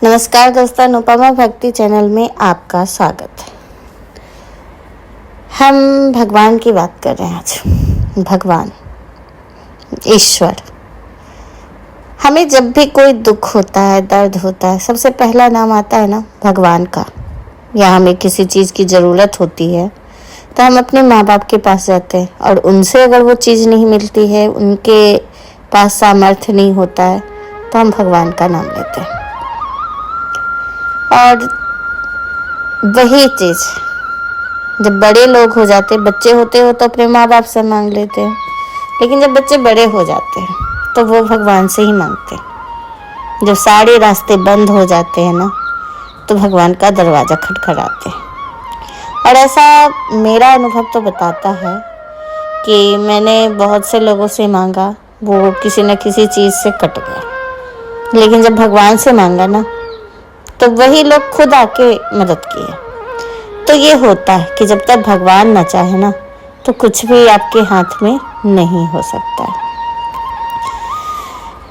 नमस्कार दोस्तों, अनुपमा भक्ति चैनल में आपका स्वागत है। हम भगवान की बात कर रहे हैं आज। भगवान, ईश्वर। हमें जब भी कोई दुख होता है, दर्द होता है, सबसे पहला नाम आता है ना भगवान का। या हमें किसी चीज़ की ज़रूरत होती है तो हम अपने माँ बाप के पास जाते हैं, और उनसे अगर वो चीज़ नहीं मिलती है, उनके पास सामर्थ्य नहीं होता है, तो हम भगवान का नाम लेते हैं। और वही चीज़ जब बड़े लोग हो जाते, बच्चे होते हो तो अपने माँ बाप से मांग लेते हैं, लेकिन जब बच्चे बड़े हो जाते हैं तो वो भगवान से ही मांगते हैं। जब सारे रास्ते बंद हो जाते हैं ना, तो भगवान का दरवाज़ा खटखटाते हैं। और ऐसा मेरा अनुभव तो बताता है कि मैंने बहुत से लोगों से मांगा, वो किसी न किसी चीज़ से कट गया, लेकिन जब भगवान से मांगा ना, तो वही लोग खुद आके मदद किए। तो ये होता है कि जब तक भगवान ना चाहे ना, तो कुछ भी आपके हाथ में नहीं हो सकता।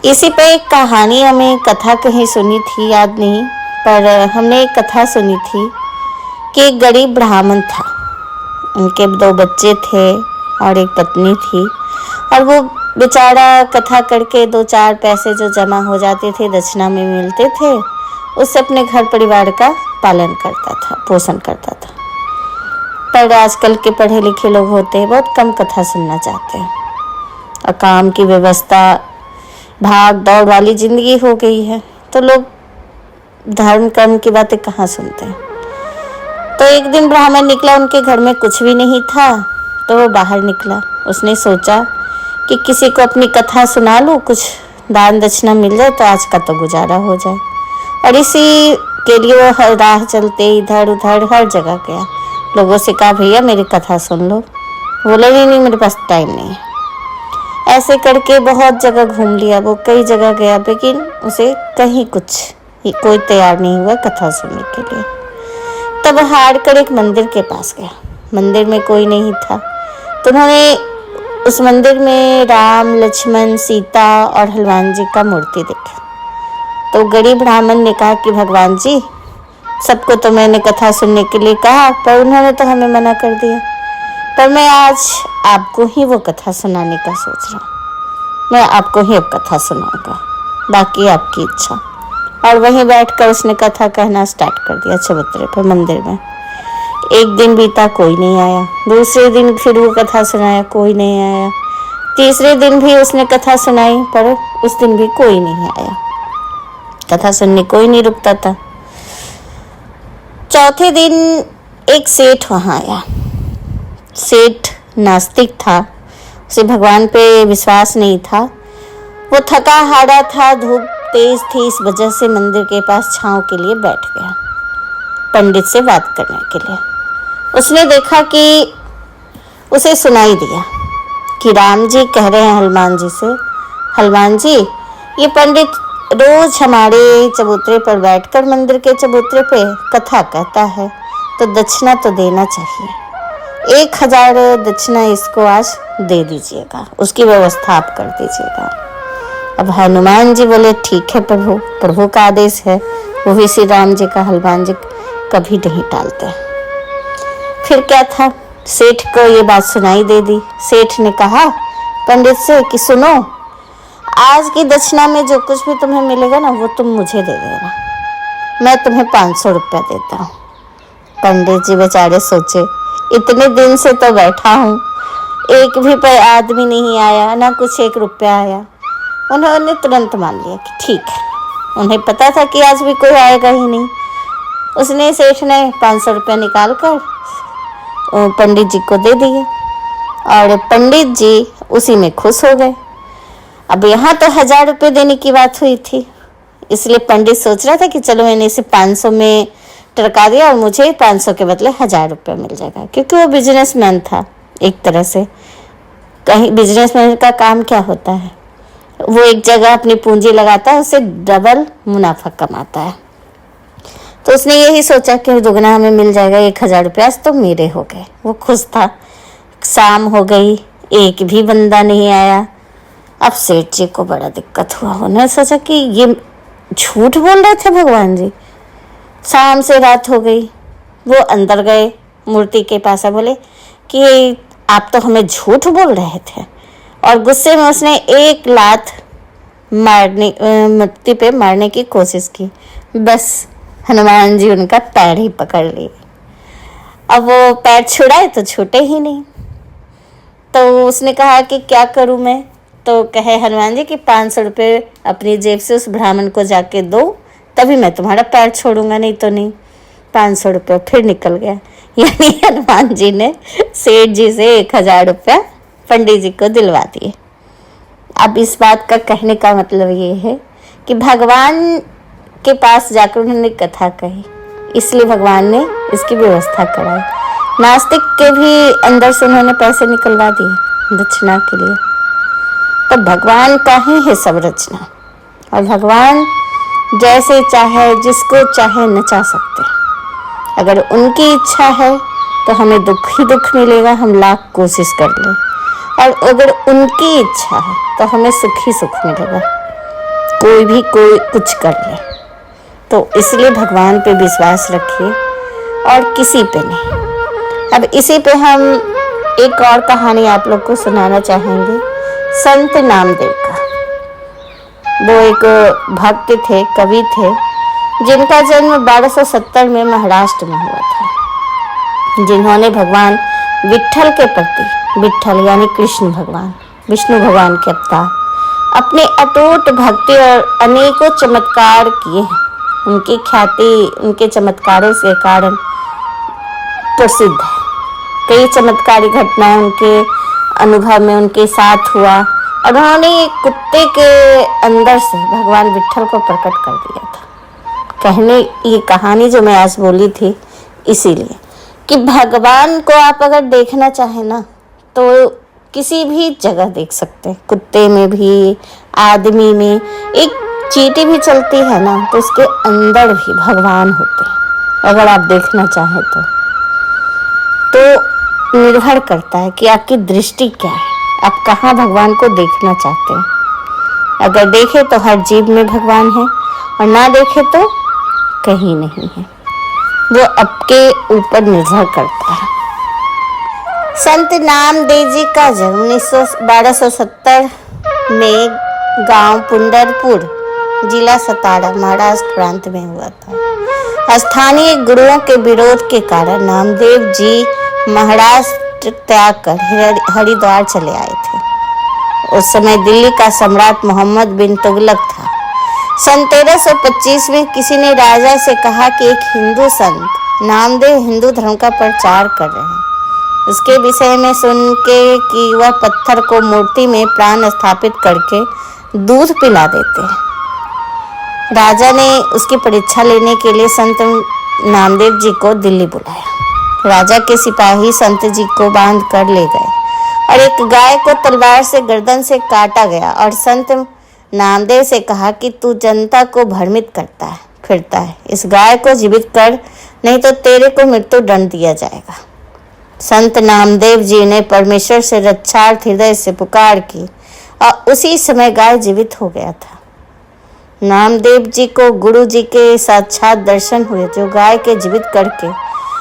इसी पे एक कहानी, हमें कथा कहीं सुनी थी, याद नहीं, पर हमने एक कथा सुनी थी कि एक गरीब ब्राह्मण था। उनके 2 बच्चे थे और एक पत्नी थी, और वो बेचारा कथा करके 2-4 पैसे जो जमा हो जाते थे, दक्षिणा में मिलते थे, उससे अपने घर परिवार का पालन करता था, पोषण करता था। पर आजकल के पढ़े लिखे लोग होते हैं, बहुत कम कथा सुनना चाहते हैं, और काम की व्यवस्था, भाग दौड़ वाली जिंदगी हो गई है, तो लोग धर्म कर्म की बातें कहाँ सुनते हैं। तो एक दिन ब्राह्मण निकला, उनके घर में कुछ भी नहीं था, तो वो बाहर निकला। उसने सोचा कि किसी को अपनी कथा सुना लूँ, कुछ दान दक्षिणा मिल जाए तो आज का तो गुजारा हो जाए। और इसी के लिए वो हर राह चलते इधर उधर हर जगह गया। लोगों से कहा, भैया मेरी कथा सुन लो। बोले, नहीं मेरे पास टाइम नहीं है। ऐसे करके बहुत जगह घूम लिया, वो कई जगह गया, लेकिन उसे कहीं कोई तैयार नहीं हुआ कथा सुनने के लिए। तब हार कर एक मंदिर के पास गया। मंदिर में कोई नहीं था, तो उन्होंने उस मंदिर में राम, लक्ष्मण, सीता और हनुमान जी का मूर्ति देखा। तो गरीब ब्राह्मण ने कहा कि भगवान जी, सबको तो मैंने कथा सुनने के लिए कहा, पर उन्होंने तो हमें मना कर दिया, पर मैं आज आपको ही वो कथा सुनाने का सोच रहा हूँ। मैं आपको ही अब कथा सुनाऊंगा, बाकी आपकी इच्छा। और वहीं बैठकर उसने कथा कहना स्टार्ट कर दिया चबूतरे पर मंदिर में। एक दिन बीता, कोई नहीं आया। दूसरे दिन फिर वो कथा सुनाया, कोई नहीं आया। तीसरे दिन भी उसने कथा सुनाई, पर उस दिन भी कोई नहीं आया। कथा सुनने कोई नहीं रुकता था। चौथे दिन एक सेठ वहां आया। सेठ नास्तिक था, उसे भगवान पे विश्वास नहीं था। वो थका हारा था, धूप तेज थी, इस वजह से मंदिर के पास छांव के लिए बैठ गया, पंडित से बात करने के लिए। उसने देखा कि उसे सुनाई दिया कि राम जी कह रहे हैं हनुमान जी से, हनुमान जी, ये पंडित रोज हमारे चबूतरे पर बैठकर मंदिर के चबूतरे पे कथा कहता है, तो दक्षिणा तो देना चाहिए। 1000 दक्षिणा इसको आज दे दीजिएगा, उसकी व्यवस्था आप कर दीजिएगा। अब हनुमान जी बोले, ठीक है प्रभु, प्रभु का आदेश है। वो भी श्री राम जी का, हनुमान जी कभी नहीं टालते। फिर क्या था, सेठ को ये बात सुनाई दे दी। सेठ ने कहा पंडित से कि सुनो, आज की दक्षिणा में जो कुछ भी तुम्हें मिलेगा ना, वो तुम मुझे दे देना, मैं तुम्हें 500 रुपया देता हूँ। पंडित जी बेचारे सोचे, इतने दिन से तो बैठा हूँ, एक भी आदमी नहीं आया, ना कुछ 1 रुपया आया। उन्होंने तुरंत मान लिया कि ठीक है। उन्हें पता था कि आज भी कोई आएगा ही नहीं। उसने, सेठ ने 500 रुपया निकाल कर पंडित जी को दे दिए, और पंडित जी उसी में खुश हो गए। अब यहाँ तो 1000 रुपये देने की बात हुई थी, इसलिए पंडित सोच रहा था कि चलो मैंने इसे 500 में टरका दिया और मुझे 500 के बदले 1000 रुपये मिल जाएगा, क्योंकि वो बिजनेसमैन था एक तरह से। कहीं बिजनेसमैन का काम क्या होता है, वो एक जगह अपनी पूंजी लगाता है, उससे डबल मुनाफा कमाता है। तो उसने यही सोचा कि दुगना हमें मिल जाएगा, 1000 रुपया तो मेरे हो गए। वो खुश था। शाम हो गई, एक भी बंदा नहीं आया। अब सेठ जी को बड़ा दिक्कत हुआ। उन्होंने सोचा कि ये झूठ बोल रहे थे भगवान जी। शाम से रात हो गई, वो अंदर गए मूर्ति के पास, बोले कि आप तो हमें झूठ बोल रहे थे, और गुस्से में उसने एक लात मूर्ति पे मारने की कोशिश की। बस हनुमान जी उनका पैर ही पकड़ लिए। अब वो पैर छुड़ाए तो छूटे ही नहीं। तो उसने कहा कि क्या करूं मैं? तो कहे हनुमान जी कि 500 रुपये अपनी जेब से उस ब्राह्मण को जाके दो, तभी मैं तुम्हारा पैर छोड़ूंगा, नहीं तो नहीं। 500 रुपये फिर निकल गया। यानी हनुमान जी ने सेठ जी से 1000 रुपया पंडित जी को दिलवा दिए। अब इस बात का कहने का मतलब ये है कि भगवान के पास जाकर उन्होंने कथा कही, इसलिए भगवान ने इसकी व्यवस्था कराई। नास्तिक के भी अंदर से उन्होंने पैसे निकलवा दिए दक्षिणा के लिए। तो भगवान का ही है सब रचना, और भगवान जैसे चाहे जिसको चाहे नचा सकते। अगर उनकी इच्छा है तो हमें दुख ही दुख मिलेगा, हम लाख कोशिश कर लें, और अगर उनकी इच्छा है तो हमें सुख ही सुख मिलेगा, कोई भी कोई कुछ कर ले। तो इसलिए भगवान पे विश्वास रखिए और किसी पे नहीं। अब इसी पे हम एक और कहानी आप लोग को सुनाना चाहेंगे, संत नामदेव का। वो एक भक्त थे, कवि थे, जिनका जन्म 1270 में महाराष्ट्र में हुआ था, जिन्होंने भगवान विट्ठल के प्रति, विट्ठल यानी कृष्ण भगवान, विष्णु भगवान के अवतार, अपने अटूट भक्ति और अनेकों चमत्कार किए हैं। उनकी ख्याति उनके चमत्कारों के कारण प्रसिद्ध है। कई चमत्कारी घटनाएं उनके अनुभव में उनके साथ हुआ, और उन्होंने कुत्ते के अंदर से भगवान विट्ठल को प्रकट कर दिया था। कहने ये कहानी जो मैं आज बोली थी इसीलिए कि भगवान को आप अगर देखना चाहें ना तो किसी भी जगह देख सकते हैं, कुत्ते में भी, आदमी में। एक चींटी भी चलती है ना तो उसके अंदर भी भगवान होते हैं, अगर आप देखना चाहें तो निर्भर करता है कि आपकी दृष्टि क्या है, आप कहाँ भगवान को देखना चाहते हैं। अगर देखें तो हर जीव में भगवान है, और ना देखें तो कहीं नहीं है। वो आपके ऊपर निर्भर करता है। संत नामदेव जी का जन्म 1270 में गांव पुंडरपुर, जिला सतारा, महाराष्ट्र प्रांत में हुआ था। स्थानीय गुरुओं के विरोध के कारण नामदेव जी महाराष्ट्र त्याग कर हरिद्वार चले आए थे। उस समय दिल्ली का सम्राट मोहम्मद बिन तुगलक था। सन 1325 में किसी ने राजा से कहा कि एक हिंदू संत नामदेव हिंदू धर्म का प्रचार कर रहे हैं। उसके विषय में सुन के कि वह पत्थर को मूर्ति में प्राण स्थापित करके दूध पिला देते हैं। राजा ने उसकी परीक्षा लेने के लिए संत नामदेव जी को दिल्ली बुलाया। राजा के सिपाही संत जी को बांध कर ले गए, और एक गाय को तलवार से गर्दन से काटा गया, और संत नामदेव से कहा कि तू जनता को भ्रमित करता है फिरता है, इस गाय को जीवित कर, नहीं तो तेरे को मृत्यु दंड दिया जाएगा। संत नामदेव जी ने परमेश्वर से रक्षार्थ हृदय से पुकार की, और उसी समय गाय जीवित हो गया था। नामदेव जी को गुरु जी के साक्षात दर्शन हुए, जो गाय के जीवित करके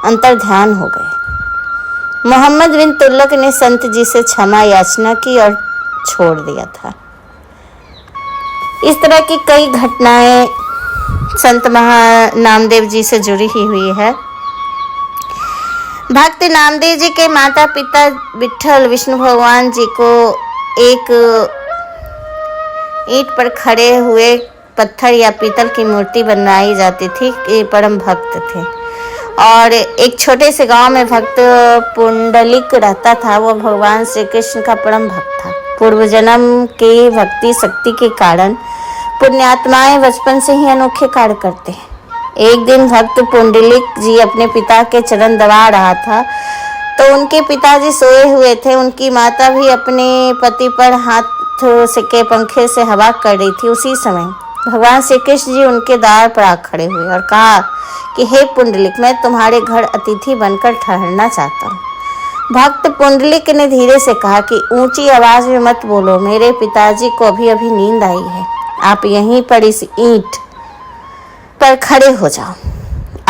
अंतर ध्यान हो गए। मोहम्मद बिन तुगलक ने संत जी से क्षमा याचना की और छोड़ दिया था। इस तरह की कई घटनाएं संत नामदेव जी से जुड़ी ही हुई है। भक्त नामदेव जी के माता पिता विट्ठल विष्णु भगवान जी को एक ईंट पर खड़े हुए पत्थर या पीतल की मूर्ति बनाई जाती थी। ये परम भक्त थे, और एक छोटे से गांव में भक्त पुंडलिक रहता था। वो भगवान श्री कृष्ण का परम भक्त था। पूर्व जन्म की भक्ति शक्ति के कारण पुण्यात्माएं बचपन से ही अनोखे कार्य करते हैं। एक दिन भक्त पुंडलिक जी अपने पिता के चरण दबा रहा था, तो उनके पिताजी सोए हुए थे। उनकी माता भी अपने पति पर हाथ के पंखे से हवा कर रही थी। उसी समय भगवान श्री कृष्ण जी उनके द्वार पर आ खड़े हुए और कहा कि हे पुंडलिक, मैं तुम्हारे घर अतिथि बनकर ठहरना चाहता हूँ। भक्त पुंडलिक ने धीरे से कहा कि ऊंची आवाज में मत बोलो, मेरे पिताजी को अभी अभी नींद आई है। आप यहीं पर इस ईंट पर खड़े हो जाओ,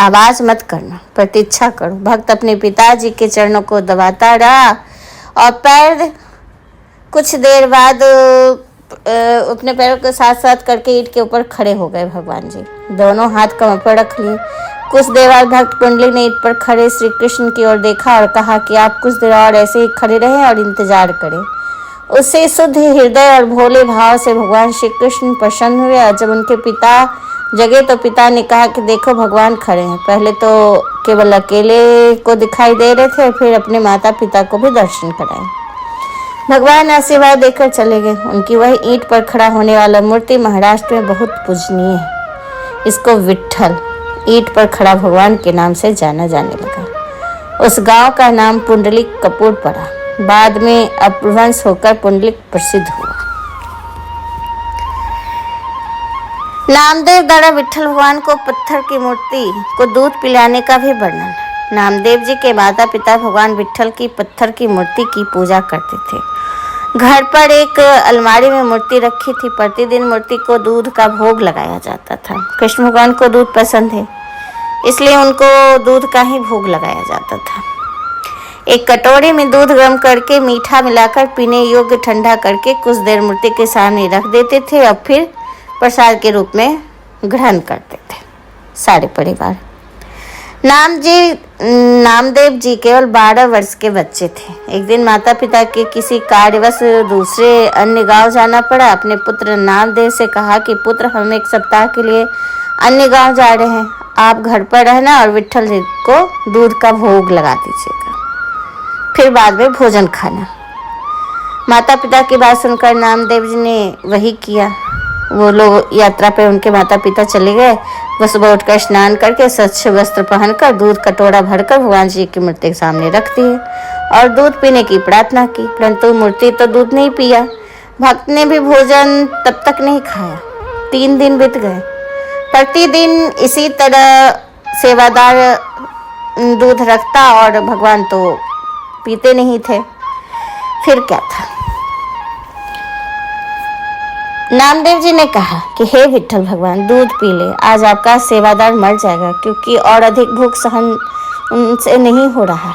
आवाज मत करना, प्रतीक्षा करो। भक्त अपने पिताजी के चरणों को दबाता रहा और पैर कुछ देर बाद अपने पैरों के साथ साथ करके ईंट के ऊपर खड़े हो गए। भगवान जी दोनों हाथ कमर पर रख लिए। कुछ देर बाद भक्त पुंडलिक ने ईंट पर खड़े श्री कृष्ण की ओर देखा और कहा कि आप कुछ देर और ऐसे ही खड़े रहें और इंतजार करें। उससे शुद्ध हृदय और भोले भाव से भगवान श्री कृष्ण प्रसन्न हुए। और जब उनके पिता जगे तो पिता ने कहा कि देखो भगवान खड़े हैं। पहले तो केवल अकेले को दिखाई दे रहे थे, फिर अपने माता पिता को भी दर्शन कराए। भगवान आशीर्वाद देकर चले गए। उनकी वह ईंट पर खड़ा होने वाला मूर्ति महाराष्ट्र में बहुत पूजनीय है। इसको विट्ठल ईंट पर खड़ा भगवान के नाम से जाना जाने लगा। उस गांव का नाम पुंडलिक कपूर पड़ा। बाद में अपभ्रंश होकर पुंडलिक प्रसिद्ध हुआ। नामदेव द्वारा विट्ठल भगवान को पत्थर की मूर्ति को दूध पिलाने का भी वर्णन। नामदेव जी के माता पिता भगवान विट्ठल की पत्थर की मूर्ति की पूजा करते थे। घर पर एक अलमारी में मूर्ति रखी थी। प्रतिदिन मूर्ति को दूध का भोग लगाया जाता था। कृष्ण भगवान को दूध पसंद है, इसलिए उनको दूध का ही भोग लगाया जाता था। एक कटोरे में दूध गर्म करके मीठा मिलाकर पीने योग्य ठंडा करके कुछ देर मूर्ति के सामने रख देते थे और फिर प्रसाद के रूप में ग्रहण करते थे सारे परिवार। नामदेव जी केवल 12 वर्ष के बच्चे थे। एक दिन माता पिता के किसी कार्यवश दूसरे अन्य गांव जाना पड़ा। अपने पुत्र नामदेव से कहा कि पुत्र, हम एक सप्ताह के लिए अन्य गांव जा रहे हैं, आप घर पर रहना और विट्ठल जी को दूध का भोग लगा दीजिएगा, फिर बाद में भोजन खाना। माता पिता की बात सुनकर नामदेव जी ने वही किया। वो लोग यात्रा पे उनके माता पिता चले गए। वह सुबह उठकर स्नान करके स्वच्छ वस्त्र पहनकर दूध कटोरा भरकर भगवान जी की मूर्ति के सामने रख दिए और दूध पीने की प्रार्थना की, परंतु मूर्ति तो दूध नहीं पिया। भक्त ने भी भोजन तब तक नहीं खाया। 3 दिन बीत गए। प्रतिदिन इसी तरह सेवादार दूध रखता और भगवान तो पीते नहीं थे। फिर क्या था? नामदेव जी ने कहा कि हे विट्ठल भगवान, दूध पी ले, आज आपका सेवादार मर जाएगा क्योंकि और अधिक भूख सहन उनसे नहीं हो रहा है।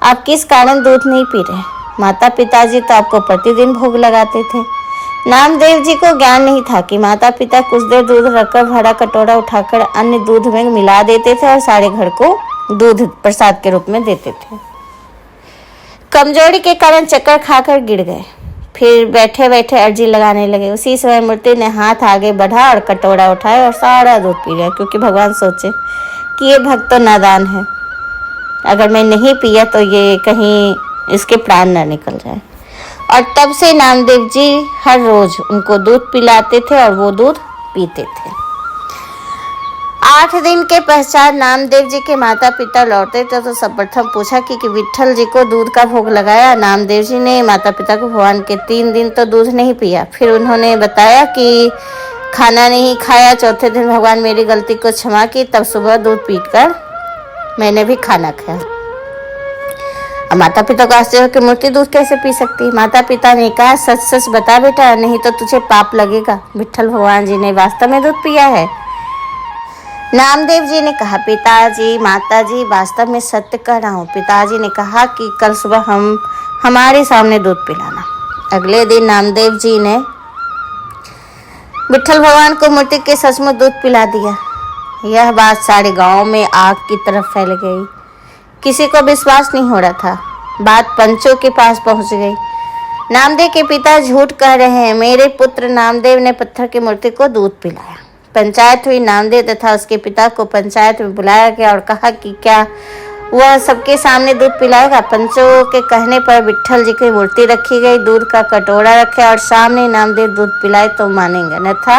आप किस कारण दूध नहीं पी रहे? माता पिताजी तो आपको प्रतिदिन भोग लगाते थे। नामदेव जी को ज्ञान नहीं था कि माता पिता कुछ देर दूध रखकर भरा कटोरा उठाकर अन्य दूध में मिला देते थे और सारे घर को दूध प्रसाद के रूप में देते थे। कमजोरी के कारण चक्कर खाकर गिर गए। फिर बैठे बैठे अर्जी लगाने लगे। उसी समय मूर्ति ने हाथ आगे बढ़ा और कटोरा उठाया और सारा दूध पी लिया, क्योंकि भगवान सोचे कि ये भक्त तो नादान है, अगर मैं नहीं पिया तो ये कहीं इसके प्राण न निकल जाए। और तब से नामदेव जी हर रोज उनको दूध पिलाते थे और वो दूध पीते थे। 8 दिन के पश्चात नामदेव जी के माता पिता लौटे तो सर्वप्रथम पूछा कि विट्ठल जी को दूध का भोग लगाया। नामदेव जी ने माता पिता को भगवान के 3 दिन तो दूध नहीं पिया। फिर उन्होंने बताया कि खाना नहीं खाया। चौथे दिन भगवान मेरी गलती को क्षमा की, तब सुबह दूध पीकर मैंने भी खाना खाया। अब माता पिता को आश्चर्य कि मूर्ति दूध कैसे पी सकती है। माता पिता ने कहा, सच सच बता बेटा, नहीं तो तुझे पाप लगेगा। विट्ठल भगवान जी ने वास्तव में दूध पिया है? नामदेव जी ने कहा, पिताजी माताजी वास्तव में सत्य कह रहा हूँ। पिताजी ने कहा कि कल सुबह हमारे सामने दूध पिलाना। अगले दिन नामदेव जी ने विट्ठल भगवान को मूर्ति के सचमुच दूध पिला दिया। यह बात सारे गांव में आग की तरफ फैल गई। किसी को विश्वास नहीं हो रहा था। बात पंचों के पास पहुंच गई। नामदेव के पिता झूठ कह रहे हैं। मेरे पुत्र नामदेव ने पत्थर की मूर्ति को दूध पिलाया। पंचायत हुई। नामदेव तथा उसके पिता को पंचायत में बुलाया गया और कहा कि क्या वह सबके सामने दूध पिलाएगा। पंचों के कहने पर विट्ठल जी की मूर्ति रखी गई, दूध का कटोरा रखा और सामने नामदेव दूध पिलाए तो मानेंगे, अन्यथा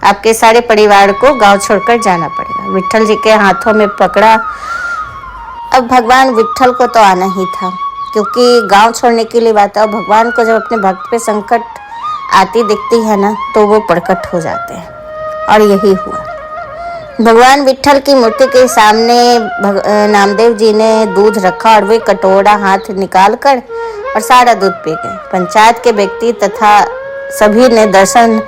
आपके सारे परिवार को गांव छोड़कर जाना पड़ेगा। विट्ठल जी के हाथों में पकड़ा। अब भगवान विट्ठल को तो आना ही था, क्योंकि गांव छोड़ने के लिए बात है। और भगवान को जब अपने भक्त पे संकट आती दिखती है ना, तो वो प्रकट हो जाते हैं। और यही हुआ। भगवान विट्ठल की मूर्ति के सामने नामदेव जी ने दूध रखा और वे कटोरा हाथ निकालकर और सारा दूध पी गए। पंचायत के व्यक्ति तथा सभी ने दर्शन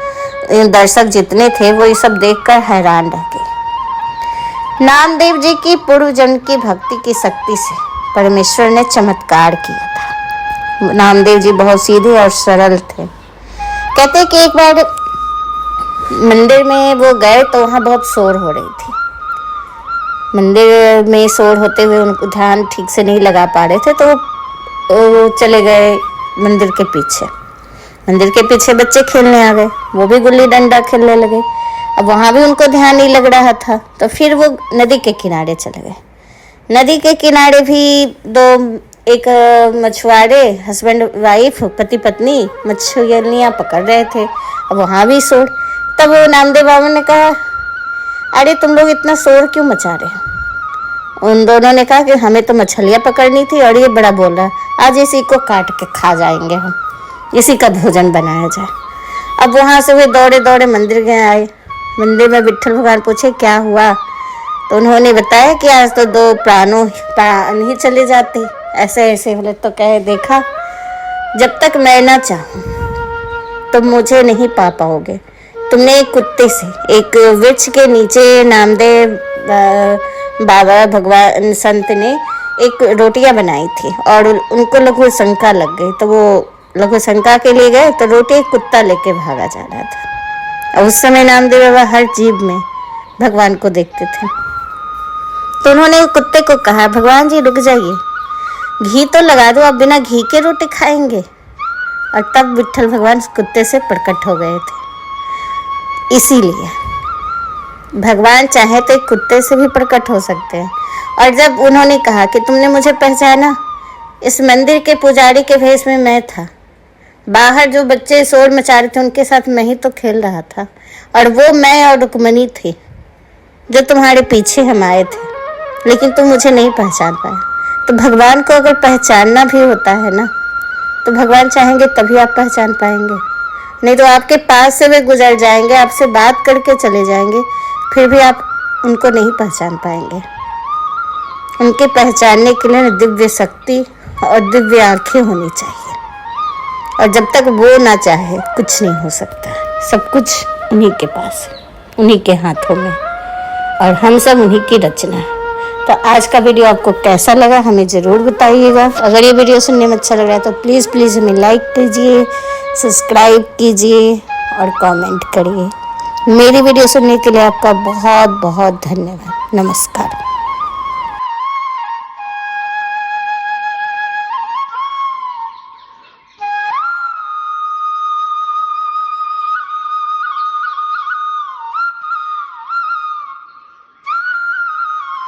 दर्शक जितने थे वो ये सब देखकर हैरान रह गए। नामदेव जी की पूर्व जन्म की भक्ति की शक्ति से परमेश्वर ने चमत्कार किया था। नामदेव जी बहुत सीधे और सरल थे। कहते कि एक बार मंदिर में वो गए तो वहाँ बहुत शोर हो रही थी। मंदिर में शोर होते हुए उनको ध्यान ठीक से नहीं लगा पा रहे थे, तो वो चले गए मंदिर के पीछे। मंदिर के पीछे बच्चे खेलने आ गए, वो भी गुल्ली डंडा खेलने लगे। अब वहाँ भी उनको ध्यान नहीं लग रहा था, तो फिर वो नदी के किनारे चले गए। नदी के किनारे भी एक मछुआरे हस्बैंड वाइफ पति पत्नी मछलियाँ पकड़ रहे थे। अब वहाँ भी शोर। तब वो नामदेव बाबा ने कहा, अरे तुम लोग इतना शोर क्यों मचा रहे हो? उन दोनों ने कहा कि हमें तो मछलियाँ पकड़नी थी और ये बड़ा बोल रहा है, आज इसी को काट के खा जाएंगे हम, इसी का भोजन बनाया जाए। अब वहाँ से वे दौड़े दौड़े मंदिर गए आए। मंदिर में विट्ठल भगवान पूछे क्या हुआ, तो उन्होंने बताया कि आज तो 2 प्राण ही चले जाते। ऐसे ऐसे बोले तो कहे, देखा जब तक मैं ना चाहूँ तुम मुझे नहीं पा पाओगे। तुमने एक कुत्ते से एक वृक्ष के नीचे नामदेव बाबा भगवान संत ने एक रोटियां बनाई थी और उनको लघु शंका लग गई, तो वो लघु शंका के लिए गए तो रोटी एक कुत्ता लेके भागा जा रहा था। और उस समय नामदेव बाबा हर जीव में भगवान को देखते थे। तो उन्होंने कुत्ते को कहा, भगवान जी रुक जाइए, घी तो लगा दो, आप बिना घी के रोटी खाएंगे? और तब विट्ठल भगवान कुत्ते से प्रकट हो गए थे। इसीलिए भगवान चाहे तो एक कुत्ते से भी प्रकट हो सकते हैं। और जब उन्होंने कहा कि तुमने मुझे पहचाना, इस मंदिर के पुजारी के भेष में मैं था। बाहर जो बच्चे शोर मचा रहे थे उनके साथ मैं ही तो खेल रहा था, और वो मैं और रुक्मणी थी जो तुम्हारे पीछे हम आए थे, लेकिन तुम मुझे नहीं पहचान पाए। तो भगवान को अगर पहचानना भी होता है ना, तो भगवान चाहेंगे तभी आप पहचान पाएंगे, नहीं तो आपके पास से वे गुजर जाएंगे, आपसे बात करके चले जाएंगे, फिर भी आप उनको नहीं पहचान पाएंगे। उनके पहचानने के लिए दिव्य शक्ति और दिव्य आंखें होनी चाहिए, और जब तक वो ना चाहे कुछ नहीं हो सकता। सब कुछ उन्हीं के पास है, उन्हीं के हाथों में, और हम सब उन्हीं की रचना है। तो आज का वीडियो आपको कैसा लगा हमें ज़रूर बताइएगा। अगर ये वीडियो सुनने में अच्छा लग रहा है तो प्लीज़ हमें लाइक कीजिए, सब्सक्राइब कीजिए और कमेंट करिए। मेरी वीडियो सुनने के लिए आपका बहुत बहुत धन्यवाद। नमस्कार।